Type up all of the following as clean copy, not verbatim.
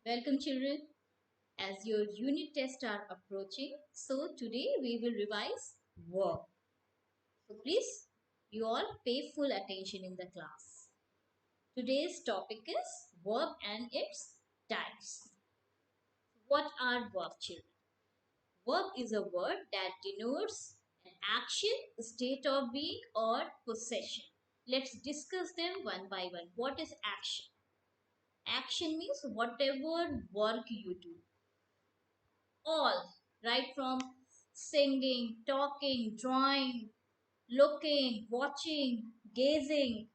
Welcome, children, as your unit tests are approaching. So, today we will revise verb. So, please, you all pay full attention in the class. Today's topic is verb and its types. What are verb, children? Verb is a word that denotes an action, state of being, or possession. Let's discuss them one by one. What is action? Action means whatever work you do, all, right from singing, talking, drawing, looking, watching, gazing,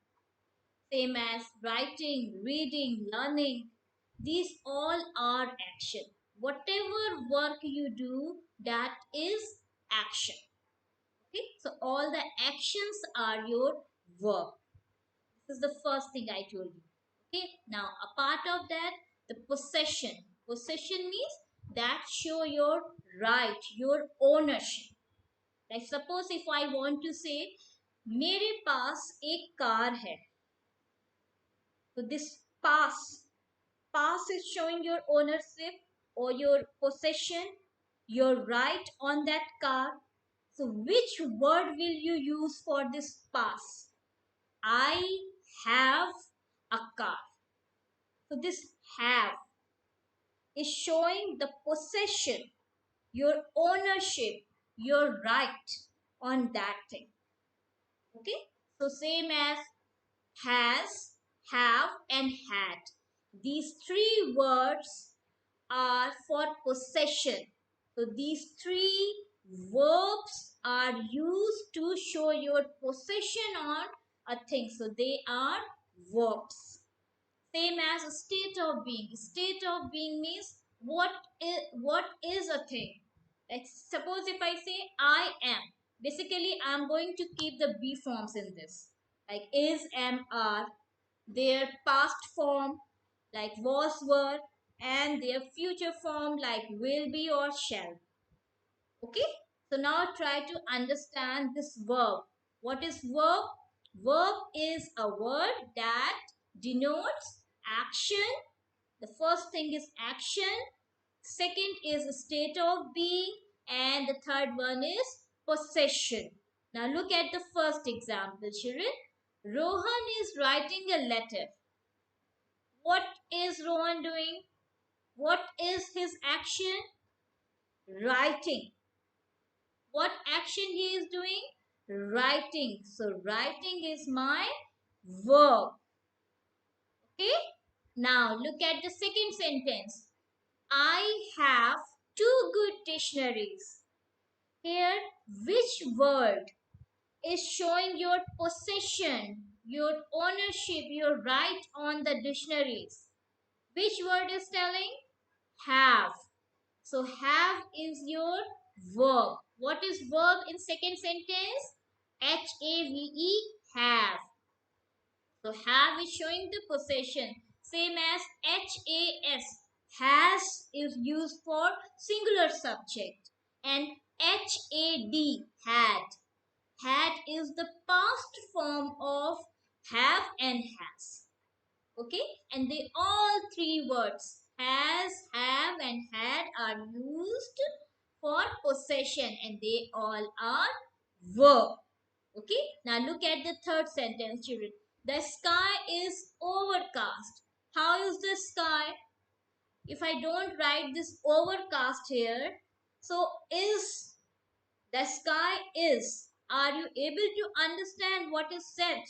same as writing, reading, learning. These all are action. Whatever work you do, that is action. Okay, so all the actions are your verb. This is the first thing I told you. Okay, now a part of that, the possession. Possession means that show your right, your ownership. Like suppose if I want to say मेरे पास एक car है, so this pass is showing your ownership or your possession, your right on that car. So which word will you use for this pass? I have a car. So this have is showing the possession, your ownership, your right on that thing. Okay. So same as has, have, and had. These three words are for possession. So these three verbs are used to show your possession on a thing. So they are verbs. Same as a state of being. State of being means what is a thing. Like suppose if I say I am, basically I'm going to keep the be forms in this, like is, am, are, their past form like was, were, and their future form like will be or shall. Okay, so now try to understand this verb. What is verb? Verb is a word that denotes action. The first thing is action, second is a state of being, and the third one is possession. Now look at the first example, children. Rohan is writing a letter. What is Rohan doing? What is his action? Writing. What action he is doing? Writing. So writing is my verb. Okay. Now look at the second sentence. I have two good dictionaries. Here, which word is showing your possession, your ownership, your right on the dictionaries? Which word is telling? Have. So have is your verb. What is verb in second sentence? Have, have. So have is showing the possession. Same as has is used for singular subject. And had. Had is the past form of have and has. Okay, and they all three words has, have, and had are used for possession, and they all are verb. Okay, now look at the third sentence, children. The sky is overcast. How is the sky? If I don't write this overcast here, so is, the sky is, are you able to understand what is said?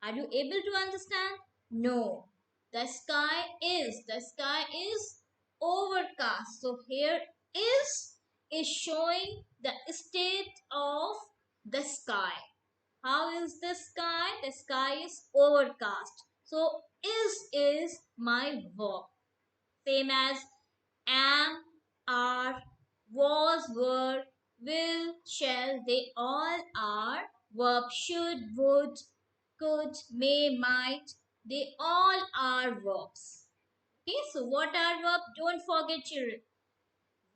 Are you able to understand? No. The sky is overcast. So here is showing the state of the sky. How is the sky? The sky is overcast. So is my verb. Same as am, are, was, were, will, shall. They all are verb. Should, would, could, may, might. They all are verbs. Okay, so what are verbs? Don't forget, children.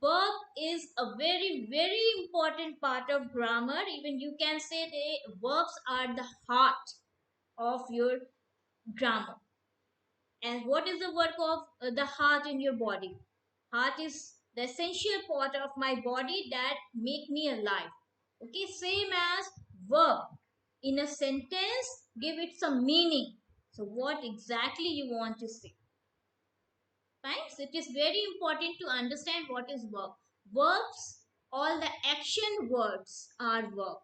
Verb is a very, very important part of grammar. Even you can say the verbs are the heart of your grammar. And what is the work of the heart in your body? Heart is the essential part of my body that make me alive. Okay, same as verb. In a sentence, give it some meaning. So what exactly you want to say? Fine. So it is very important to understand what is verb. Verbs, all the action words are verb.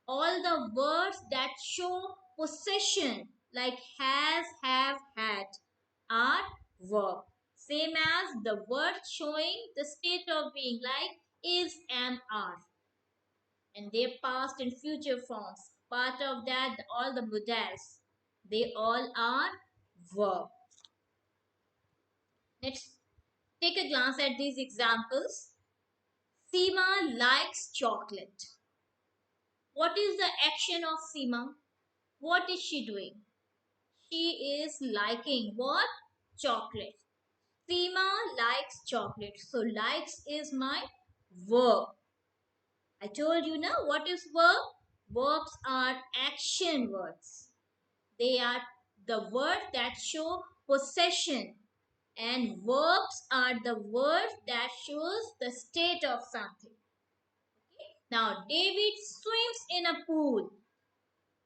All the words that show possession, like has, have, had, are verb. Same as the words showing the state of being, like is, am, are. And their past and future forms. Part of that, all the modals, they all are verb. Let's take a glance at these examples. Seema likes chocolate. What is the action of Seema? What is she doing? She is liking what? Chocolate. Seema likes chocolate. So likes is my verb. I told you now what is verb? Verbs are action words. They are the words that show possession. And verbs are the words that shows the state of something. Now David swims in a pool.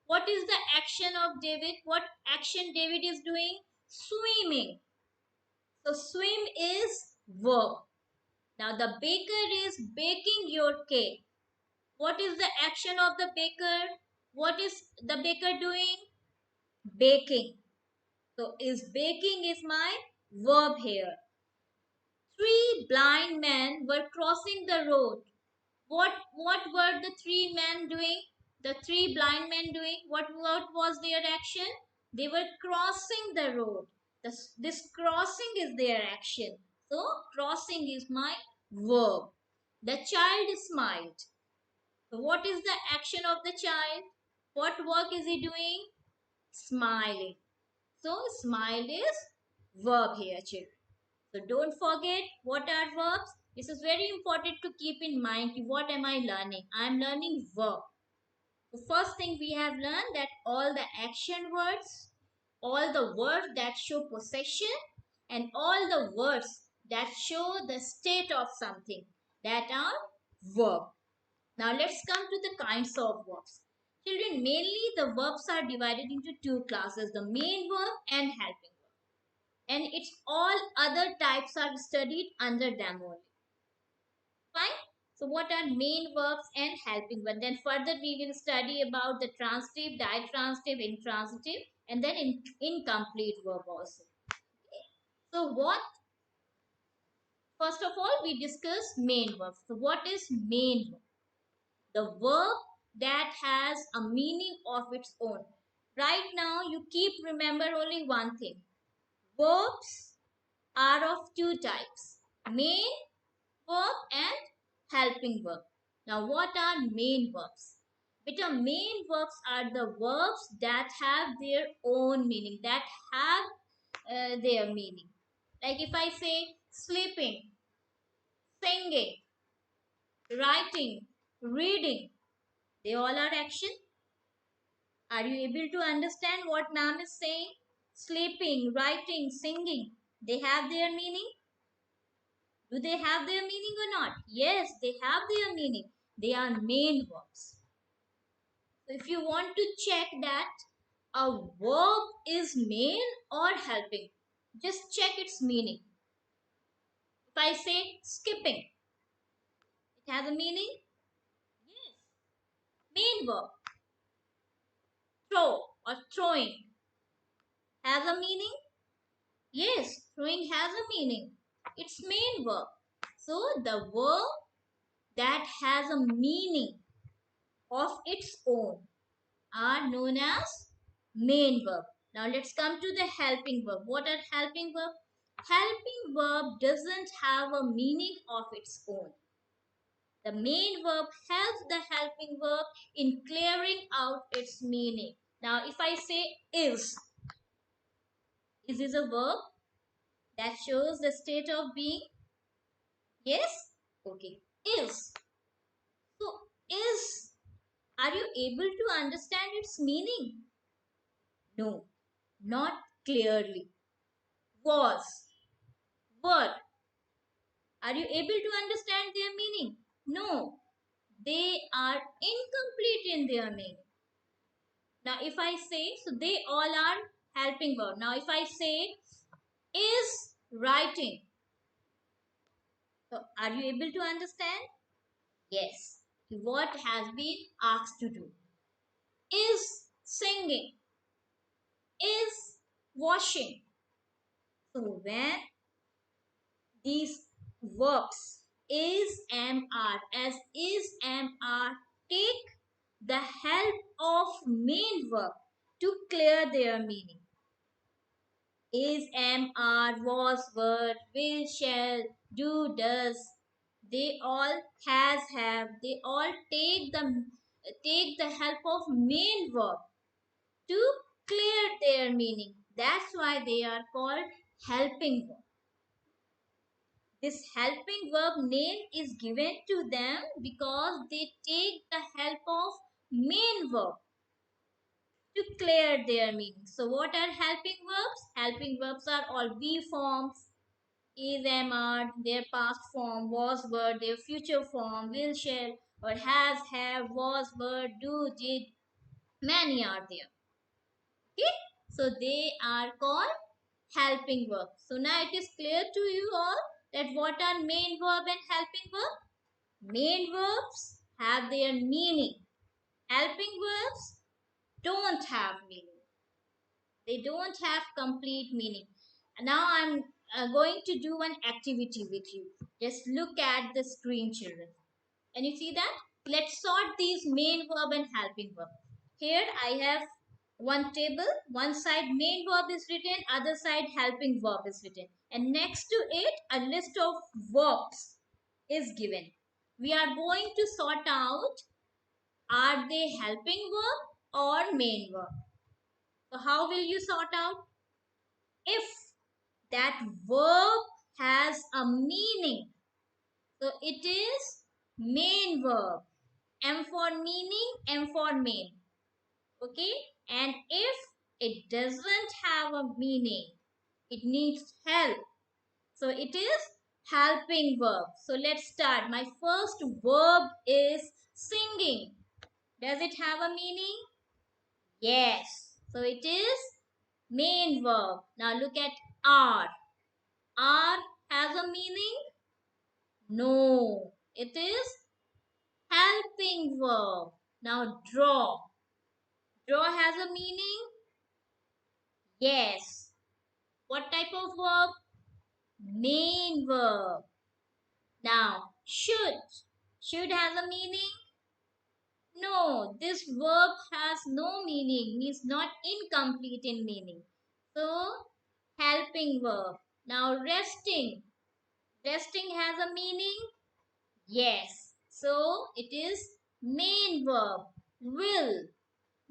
What is the action of David? What action David is doing? Swimming. So swim is verb. Now the baker is baking your cake. What is the action of the baker? What is the baker doing? Baking. So is baking is my verb here. Three blind men were crossing the road. What were the three men doing? The three blind men doing? What was their action? They were crossing the road. This crossing is their action. So crossing is my verb. The child smiled. So what is the action of the child? What work is he doing? Smiling. So smile is verb here, children. So don't forget what are verbs. This is very important to keep in mind. What am I learning? I am learning verb. The first thing we have learned that all the action words, all the words that show possession, and all the words that show the state of something, that are verb. Now let's come to the kinds of verbs. Children, mainly the verbs are divided into two classes, the main verb and helping verb. And its all other types are studied under them only. Fine. So what are main verbs and helping verbs? Then further we will study about the transitive, ditransitive, intransitive, and then incomplete verb also. So what? First of all, we discuss main verbs. So what is main verb? The verb that has a meaning of its own. Right now, you keep remember only one thing. Verbs are of two types, main verb and helping verb. Now, what are main verbs? Beta, main verbs are the verbs that have their own meaning, that have their meaning. Like if I say sleeping, singing, writing, reading, they all are action. Are you able to understand what ma'am is saying? Sleeping, writing, singing, they have their meaning. Do they have their meaning or not? Yes, they have their meaning. They are main verbs. So if you want to check that a verb is main or helping, just check its meaning. If I say skipping, it has a meaning? Yes. Main verb. Throw or throwing has a meaning? Yes, throwing has a meaning. It's main verb. So the verb that has a meaning of its own are known as main verb. Now let's come to the helping verb. What are helping verb? Helping verb doesn't have a meaning of its own. The main verb helps the helping verb in clearing out its meaning. Now if I say is a verb that shows the state of being. Yes? Okay. Is. So is, are you able to understand its meaning? No, not clearly. was, were. Are you able to understand their meaning? No, they are incomplete in their meaning. Now, if I say, so they all are helping verb. Now, if I say, is writing, so are you able to understand? Yes. What has been asked to do? Is singing, is washing. So, when these verbs is, am, are, as is, am, are take the help of main verb to clear their meaning. Is, am, are, was, were, will, shall, do, does. They all has, have. They all take the help of main verb to clear their meaning. That's why they are called helping verb. This helping verb name is given to them because they take the help of main verb to clear their meaning. So what are helping verbs? Helping verbs are all be forms, is, am, are, their past form, was, were, their future form, will, shall, or has, have, was, were, do, did. Many are there. Okay, so they are called helping verbs. So now it is clear to you all that what are main verb and helping verb? Main verbs have their meaning. Helping verbs don't have meaning. They don't have complete meaning. Now I'm going to do an activity with you. Just look at the screen, children. Can you see that? Let's sort these main verb and helping verb. Here I have one table. One side main verb is written, other side helping verb is written. And next to it, a list of verbs is given. We are going to sort out, are they helping verb or main verb? So how will you sort out? If that verb has a meaning, so it is main verb. M for meaning, M for main. Okay, and if it doesn't have a meaning, it needs help, so it is helping verb. So let's start. My first verb is singing. Does it have a meaning? Yes, so it is main verb. Now look at are. Are has a meaning? No, it is helping verb. Now draw. Draw has a meaning? Yes. What type of verb? Main verb. Now, should. Should has a meaning? No, this verb has no meaning, means not incomplete in meaning. So, helping verb. Now, resting. Resting has a meaning? Yes. So, it is main verb. Will.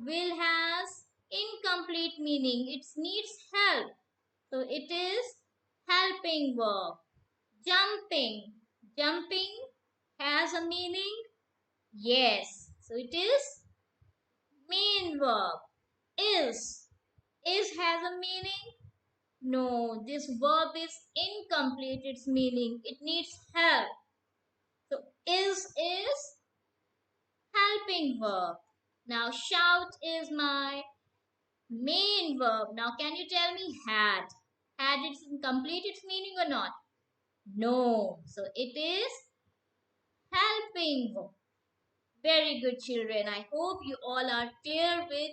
Will has incomplete meaning. It needs help. So, it is helping verb. Jumping. Jumping has a meaning? Yes. So it is main verb. Is. Is has a meaning? No. This verb is incomplete. Its meaning. It needs help. So is helping verb. Now shout is my main verb. Now can you tell me had? Had it complete its meaning or not? No. So it is helping verb. Very good, children. I hope you all are clear with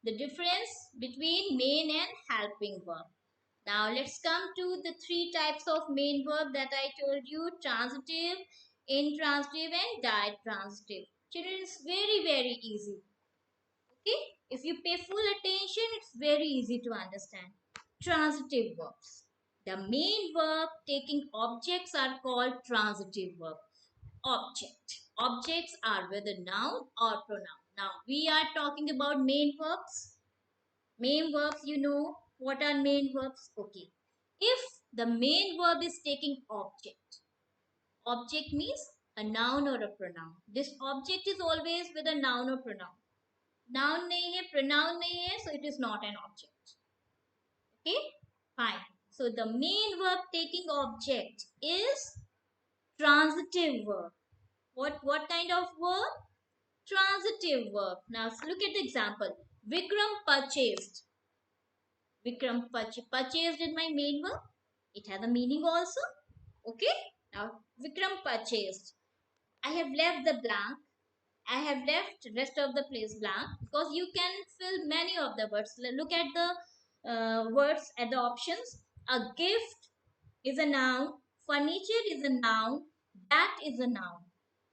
the difference between main and helping verb. Now let's come to the three types of main verb that I told you: transitive, intransitive and direct transitive. Children, it's very easy. Okay? If you pay full attention, it's very easy to understand. Transitive verbs. The main verb taking objects are called transitive verb. Object. Objects are whether noun or pronoun. Now we are talking about main verbs. Main verbs, you know what are main verbs? Okay. If the main verb is taking object, object means a noun or a pronoun. This object is always with a noun or pronoun. Noun nahi hai, pronoun nahi hai, so it is not an object. Okay, fine. So the main verb taking object is transitive verb. What kind of verb? Transitive verb. Now look at the example. Vikram purchased. Vikram purchased is my main verb. It has a meaning also. Okay. Now Vikram purchased. I have left the blank. I have left rest of the place blank because you can fill many of the words. Look at the words at the options. A gift is a noun. Furniture is a noun. That is a noun.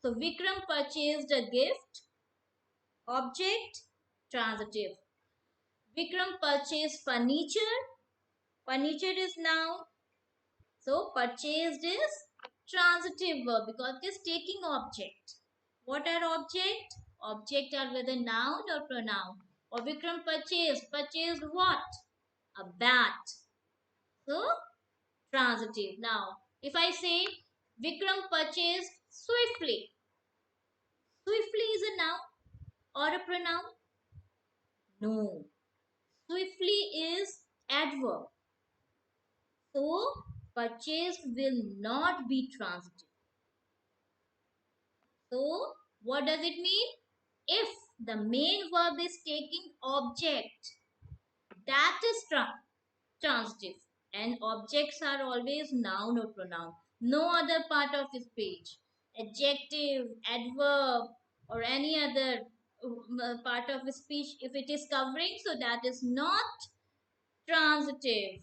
So Vikram purchased a gift. Object, transitive. Vikram purchased furniture. Furniture is noun. So purchased is transitive verb because it is taking object. What are object? Object are whether noun or pronoun. Or Vikram purchased. Purchased what? A bat. So transitive. Now, if I say Vikram purchased swiftly. Swiftly is a noun or a pronoun? No. Swiftly is adverb. So purchased will not be transitive. So what does it mean? If the main verb is taking object, that is transitive. And objects are always noun or pronoun. No other part of this page. Adjective, adverb, or any other part of the speech, if it is covering, so that is not transitive.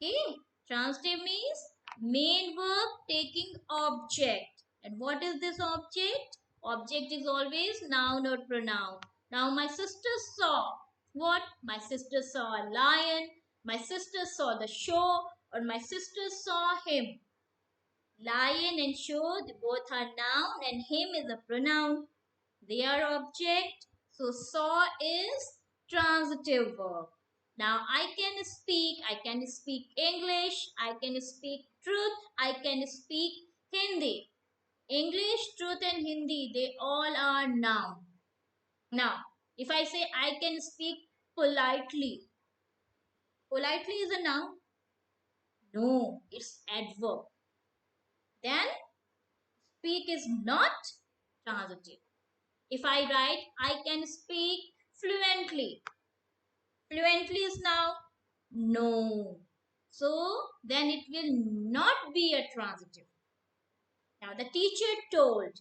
Okay. Transitive means main verb taking object. And what is this object? Object is always noun or pronoun. Now my sister saw what? My sister saw a lion. My sister saw the show, or my sister saw him. Lion and show, they both are noun and him is a pronoun. They are object. So saw is transitive verb. Now I can speak English, I can speak truth, I can speak Hindi. English, truth and Hindi, they all are noun. Now, if I say I can speak politely, politely is a noun? No, it's adverb. Then speak is not transitive. If I write I can speak fluently, fluently is now no. So then it will not be a transitive. Now the teacher told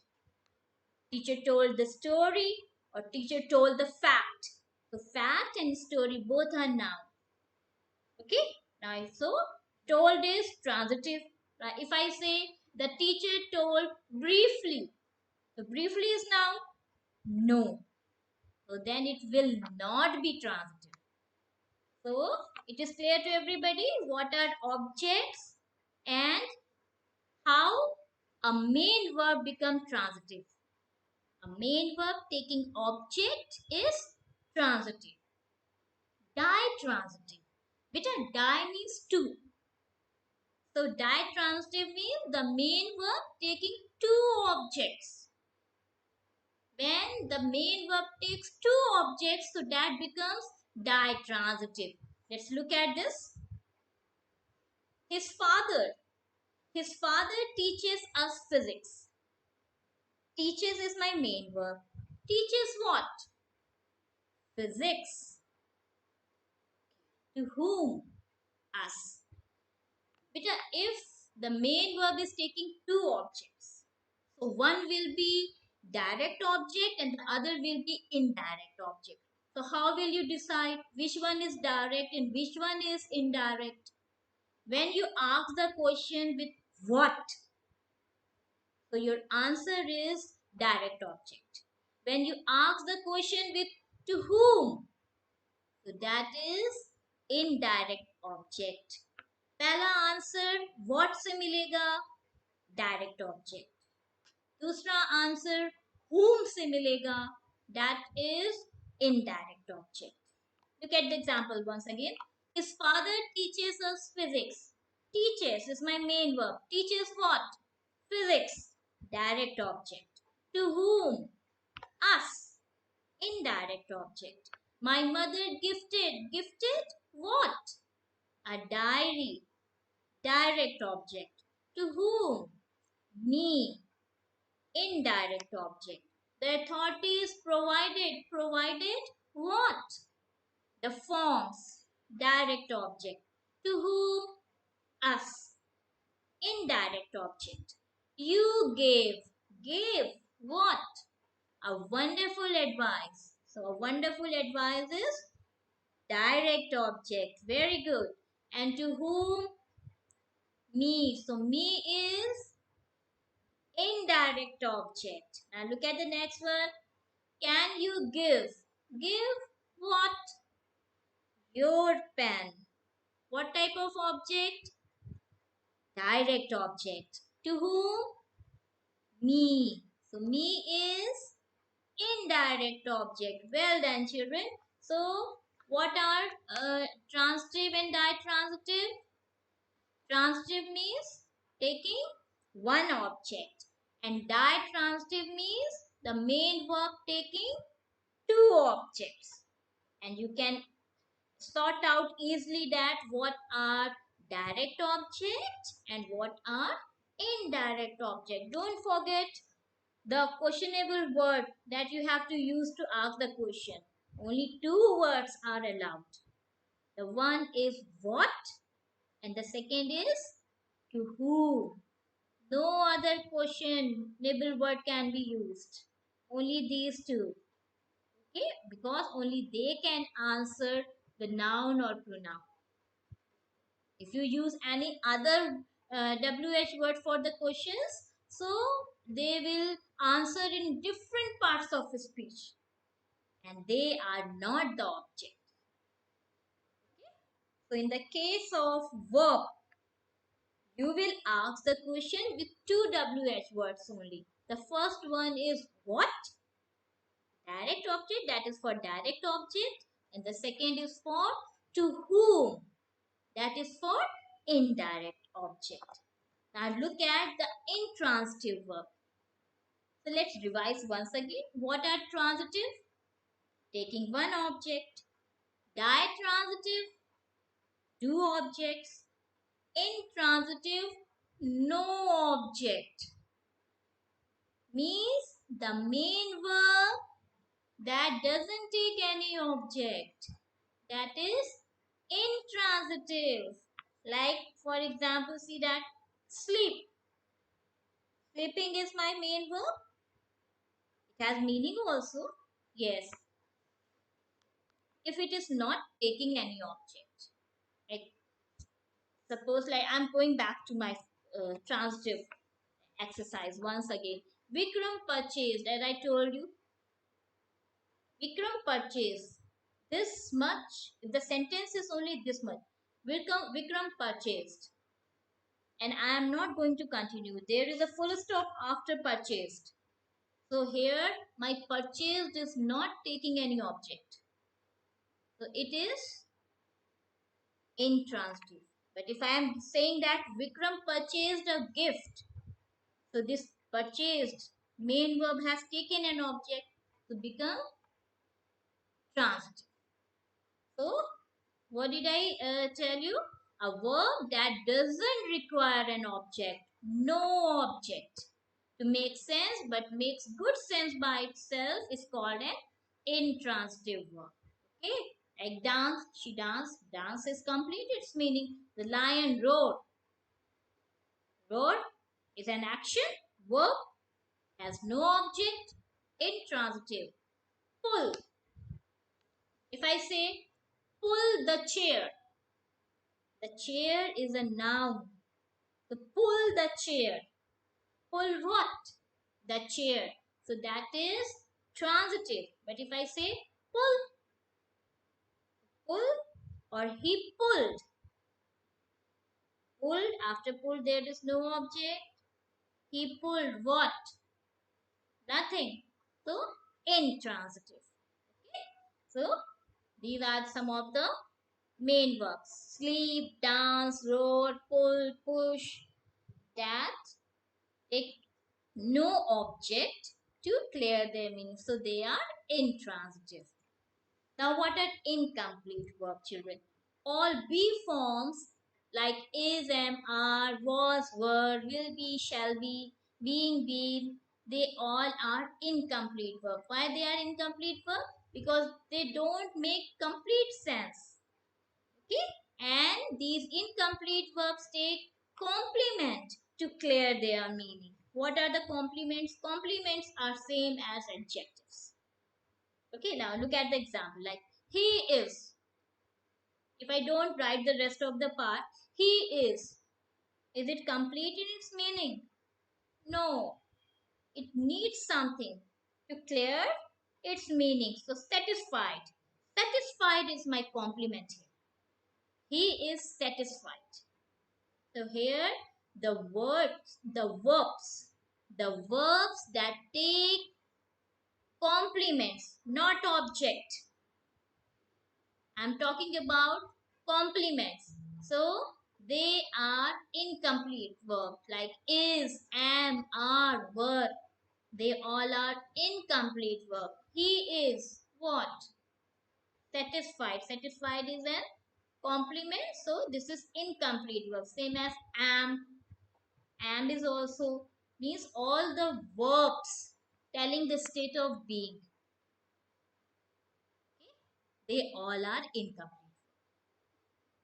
the story or teacher told the fact. So fact and story both are noun. Okay. Now so told is transitive. Right? If I say the teacher told briefly, so briefly is noun. No. So then it will not be transitive. So it is clear to everybody what are objects and how a main verb becomes transitive. A main verb taking object is transitive. Ditransitive. Beta di means two. So ditransitive means the main verb taking two objects. When the main verb takes two objects, so that becomes ditransitive. Let's look at this. His father. His father teaches us physics. Teaches is my main verb. Teaches what? Physics. To whom? Us. Because if the main verb is taking two objects, so one will be direct object and the other will be indirect object. So how will you decide which one is direct and which one is indirect? When you ask the question with what, so your answer is direct object. When you ask the question with to whom, so that is indirect object. पहला answer what से मिलेगा? Direct object. दूसरा answer whom से मिलेगा? That is indirect object. Look at the example once again. His father teaches us physics. Teaches is my main verb. Teaches what? Physics. Direct object. To whom? Us. Indirect object. My mother gifted. Gifted what? A diary. direct object. To whom? Me. Indirect object. The authority is provided. Provided what? The forms. Direct object. To whom? Us. Indirect object. You gave. Gave what? A wonderful advice. So a wonderful advice is direct object. Very good. And to whom? Me. So me is indirect object. Now look at the next one. Can you give? Give what? Your pen. What type of object? Direct object. To whom? Me. So me is indirect object. Well done, children. So what are transitive and ditransitive? Transitive means taking one object, and ditransitive means the main verb taking two objects. And you can sort out easily that what are direct objects and what are indirect object. Don't forget the questionable word that you have to use to ask the question. Only two words are allowed. The one is what and the second is to whom. No other questionable word can be used. Only these two. Okay? Because only they can answer the noun or pronoun. If you use any other WH word for the questions, so they will answer in different parts of speech and they are not the object. So in the case of verb, you will ask the question with two WH words only. The first one is what? Direct object, that is for direct object. And the second is for to whom, that is for indirect object. Now look at the intransitive verb. So let's revise once again. What are transitive? Taking one object. Ditransitive, two objects. Intransitive, no object. Means the main verb that doesn't take any object. That is intransitive. Like for example, see that sleep. Sleeping is my main verb. It has meaning also. Yes. If it is not taking any object. Like suppose like I'm going back to my transitive exercise once again. Vikram purchased, as I told you, Vikram purchased this much. If the sentence is only this much, Vikram purchased. And I am not going to continue. There is a full stop after purchased. So here my purchased is not taking any object. So it is intransitive. But if I am saying that Vikram purchased a gift, so this purchased main verb has taken an object to become transitive. So what did I tell you? A verb that doesn't require an object, no object to make sense but makes good sense by itself is called an intransitive verb. Okay, like dance, she danced, dance is complete its meaning. The lion roared. Roar is an action, verb has no object, intransitive. Pull. If I say pull the chair is a noun. So pull the chair. Pull what? The chair. So that is transitive. But if I say pull or he pulled. Pulled, after pull there is no object. He pulled what? Nothing. So intransitive. Okay. So these are some of the main verbs. Sleep, dance, roar, pull, push. That take no object to clear their meaning. So they are intransitive. Now what are incomplete verb, children? All be forms like is, am, are, was, were, will be, shall be, being, been, they all are incomplete verb. Why they are incomplete verb? Because they don't make complete sense. Okay? And these incomplete verbs take complement to clear their meaning. What are the complements? Complements are same as adjectives. Okay, now look at the example like he is. If I don't write the rest of the part, he is it complete in its meaning? No, it needs something to clear its meaning. So satisfied. Satisfied is my complement here. He is satisfied. So here the verbs that take complements, not object. I'm talking about complements. So they are incomplete verbs like is, am, are, were. They all are incomplete verb. He is what? Satisfied. Satisfied is an complement. So this is incomplete verb. Same as am. Am is also means all the verbs telling the state of being. They all are incomplete.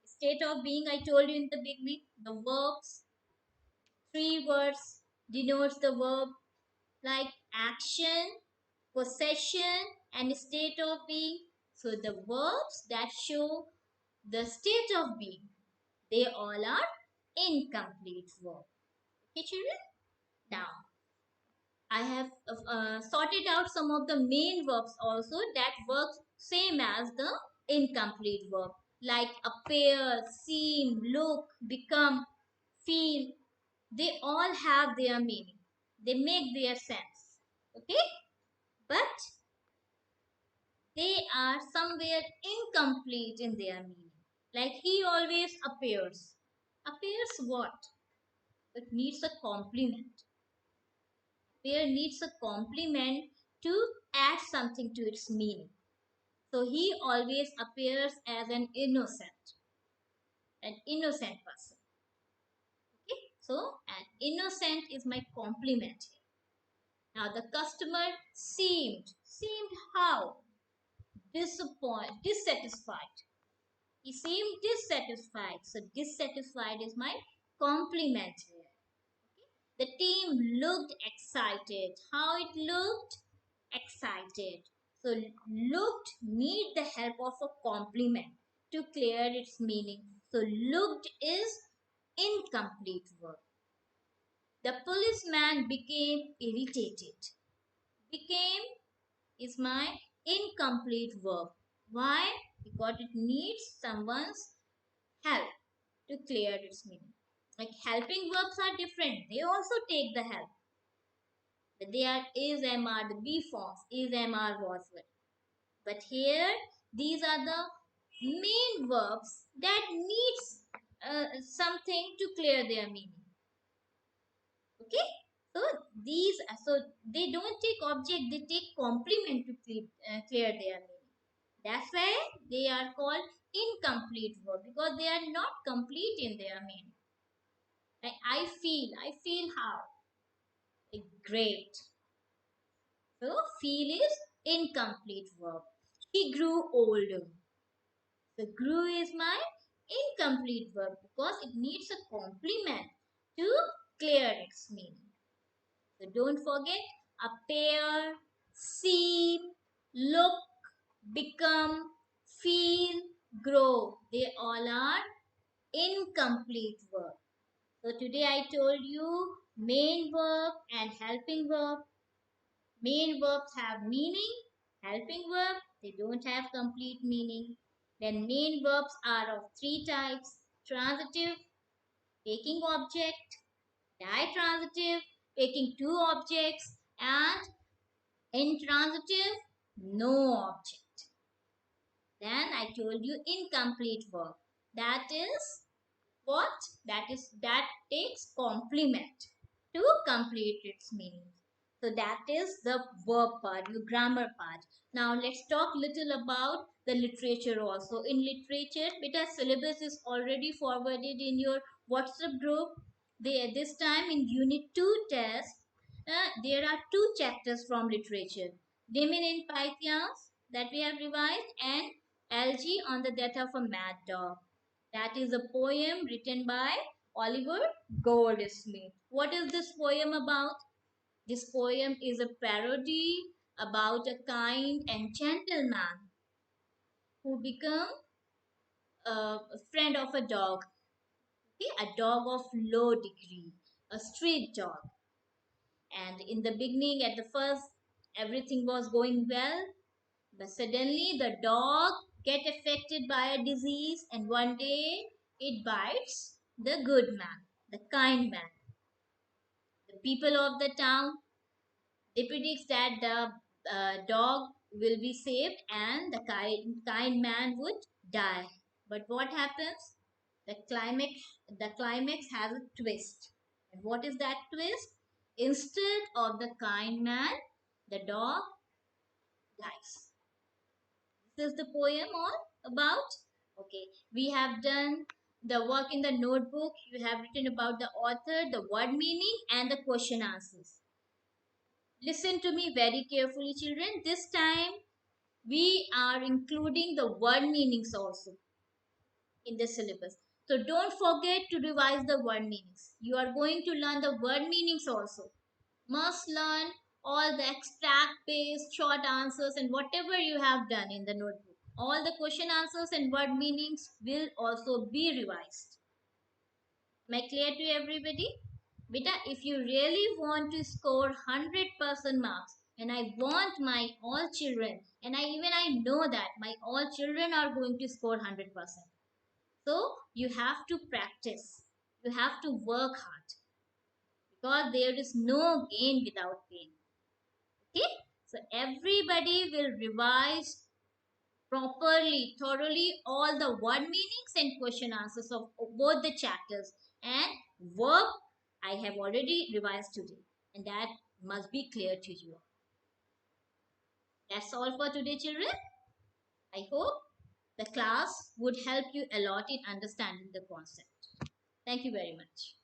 State of being, I told you in the beginning, the verbs, three words denotes the verb like action, possession, and state of being. So the verbs that show the state of being, they all are incomplete verb. Okay, children? Now, I have sorted out some of the main verbs also that work same as the incomplete verb like appear, seem, look, become, feel. They all have their meaning. They make their sense. Okay? But they are somewhere incomplete in their meaning. Like he always appears. Appears what? It needs a complement. Appear needs a complement to add something to its meaning. So he always appears as an innocent person. Okay, so an innocent is my complement here. Now the customer seemed how? Dissatisfied. He seemed dissatisfied. So dissatisfied is my complement here. The team looked excited. How it looked? Excited. So looked need the help of a complement to clear its meaning. So looked is incomplete verb. The policeman became irritated. Became is my incomplete verb. Why? Because it needs someone's help to clear its meaning. Like helping verbs are different. They also take the help. But they are is, am, are, the be forms. Is, am, are, was, were. But here, these are the main verbs that needs something to clear their meaning. Okay? So so they don't take object, they take complement to clear their meaning. That's why they are called incomplete verb because they are not complete in their meaning. Like I feel how? Like great. So feel is incomplete verb. She grew older. The grew is my incomplete verb because it needs a complement to clear its meaning. So don't forget appear, seem, look, become, feel, grow. They all are incomplete verb. So today I told you main verb and helping verb. Main verbs have meaning. Helping verb, they don't have complete meaning. Then main verbs are of three types. Transitive, taking object. Ditransitive, taking two objects. And intransitive, no object. Then I told you incomplete verb. That is what? That takes complement to complete its meaning. So that is the verb part, the grammar part. Now let's talk little about the literature also. In literature, beta syllabus is already forwarded in your WhatsApp group. They this time in Unit 2 test, there are two chapters from literature. Demon in Pythians that we have revised and Algae on the Death of a Mad Dog. That is a poem written by Oliver Goldsmith. What is this poem about? This poem is a parody about a kind and gentle man who become a friend of a dog, okay? A dog of low degree, a street dog. And in the beginning, at the first, everything was going well, but suddenly the dog get affected by a disease, and one day it bites the good man, the kind man. The people of the town, they predict that the dog will be saved and the kind man would die. But what happens? The climax, the climax has a twist. And what is that twist? Instead of the kind man, the dog dies. This is the poem all about. Okay, we have done the work in the notebook. You have written about the author, the word meaning, and the question answers. Listen to me very carefully, children. This time we are including the word meanings also in the syllabus. So don't forget to revise the word meanings. You are going to learn the word meanings also. Must learn all the extract based short answers and whatever you have done in the notebook. All the question answers and word meanings will also be revised. Am I clear to everybody? Beta, if you really want to score 100% marks, and I want my all children, and I know that my all children are going to score 100%. So you have to practice. You have to work hard because there is no gain without pain. Okay? So everybody will revise properly, thoroughly all the word meanings and question answers of both the chapters. And verb I have already revised today, and that must be clear to you. That's all for today, children. I hope the class would help you a lot in understanding the concept. Thank you very much.